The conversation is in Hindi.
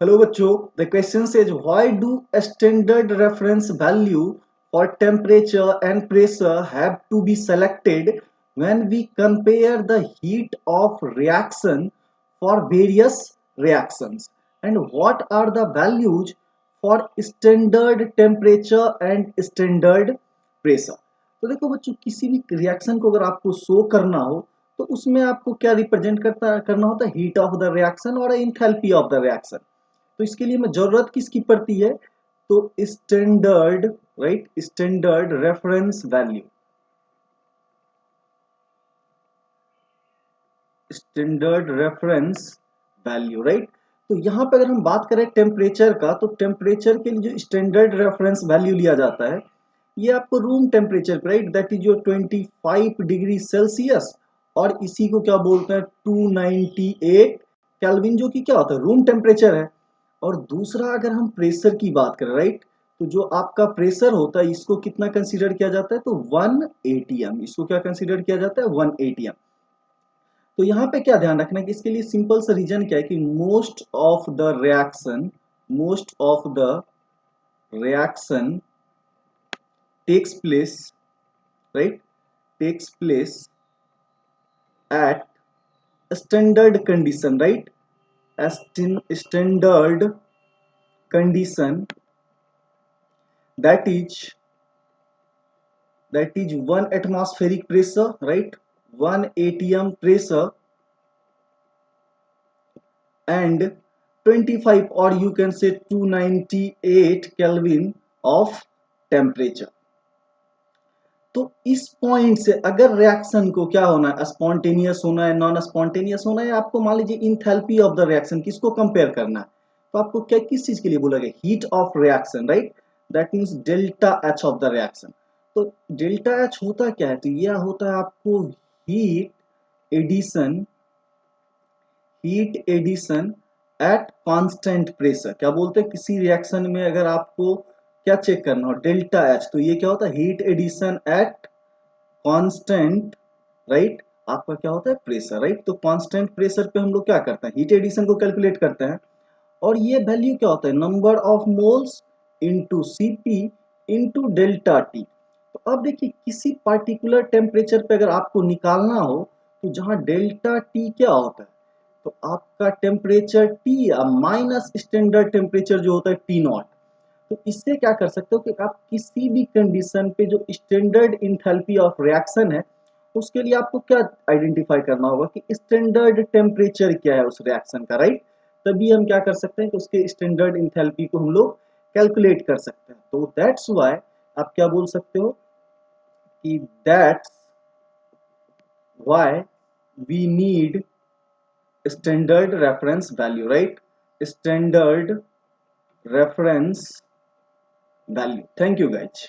हेलो बच्चों, the question says why do standard reference value for temperature and pressure have to be selected when we compare the heat of reaction for various reactions and what are the values for standard temperature and standard pressure। तो देखो बच्चों, किसी भी रिएक्शन को अगर आपको शो करना हो तो उसमें आपको क्या रिप्रेजेंट करना होता है, हीट ऑफ द रिएक्शन और एंथैल्पी ऑफ द रिएक्शन। तो इसके लिए में जरूरत किसकी पड़ती है, तो standard, right, standard reference value, standard reference value, right. तो यहां पर अगर हम बात करें टेम्परेचर का, तो टेम्परेचर के लिए जो स्टैंडर्ड रेफरेंस वैल्यू लिया जाता है, ये आपको room temperature, right, that is your 25 degree Celsius, और इसी को क्या बोलते हैं, 298 केल्विन, जो कि क्या होता है, रूम टेम्परेचर है। और दूसरा अगर हम प्रेशर की बात करें, राइट, तो जो आपका प्रेशर होता है इसको कितना कंसीडर किया जाता है, तो 1 एटीएम, इसको क्या कंसीडर किया जाता है, 1 एटीएम। तो यहाँ पे क्या ध्यान रखना है कि इसके लिए सिंपल सा रीजन क्या है कि most of the reaction takes place, right, takes place at standard condition, right, standard condition, that is that is 1 atmospheric pressure, right, 1 atm pressure, and 25, or you can say 298 kelvin of temperature। तो इस पॉइंट से अगर रिएक्शन को क्या होना है, स्पॉन्टेनियस होना है, नॉन स्पॉन्टेनियस होना है, आपको मान लीजिए इंथैल्पी ऑफ द रिएक्शन किसको कंपेयर करना है, तो आपको क्या किस चीज के लिए बोला गया, heat of reaction, right, that means delta H of the reaction. तो डेल्टा एच होता क्या है, तो यह होता है आपको heat addition, heat addition at constant pressure. क्या बोलते हैं, किसी रिएक्शन में अगर आपको क्या चेक करना हो, डेल्टा एच, तो ये क्या होता है, heat addition at constant, right, आपका क्या होता है, प्रेशर, राइट। तो कांस्टेंट प्रेशर पे हम लोग क्या करते हैं, हीट एडिशन को कैलकुलेट करते हैं, और ये वैल्यू क्या होता है, number of moles into CP into delta T. तो अब देखिए, किसी पार्टिकुलर टेम्परेचर पे अगर आपको निकालना हो, तो जहां डेल्टा टी क्या होता है, तो आपका temperature T minus standard temperature जो होता है टी नॉट। तो इससे क्या कर सकते हो कि आप किसी भी कंडीशन पे जो स्टैंडर्ड इंथैल्पी ऑफ रिएक्शन है, उसके लिए आपको क्या आइडेंटिफाई करना होगा कि स्टैंडर्ड टेम्परेचर क्या है उस रिएक्शन का, राइट। तभी हम क्या कर सकते हैं कि उसके स्टैंडर्ड इंथैल्पी को हम लोग कैलकुलेट कर सकते हैं। तो दैट्स वाई आप क्या बोल सकते हो कि that's why we need standard reference value, right, standard reference value। Thank you guys।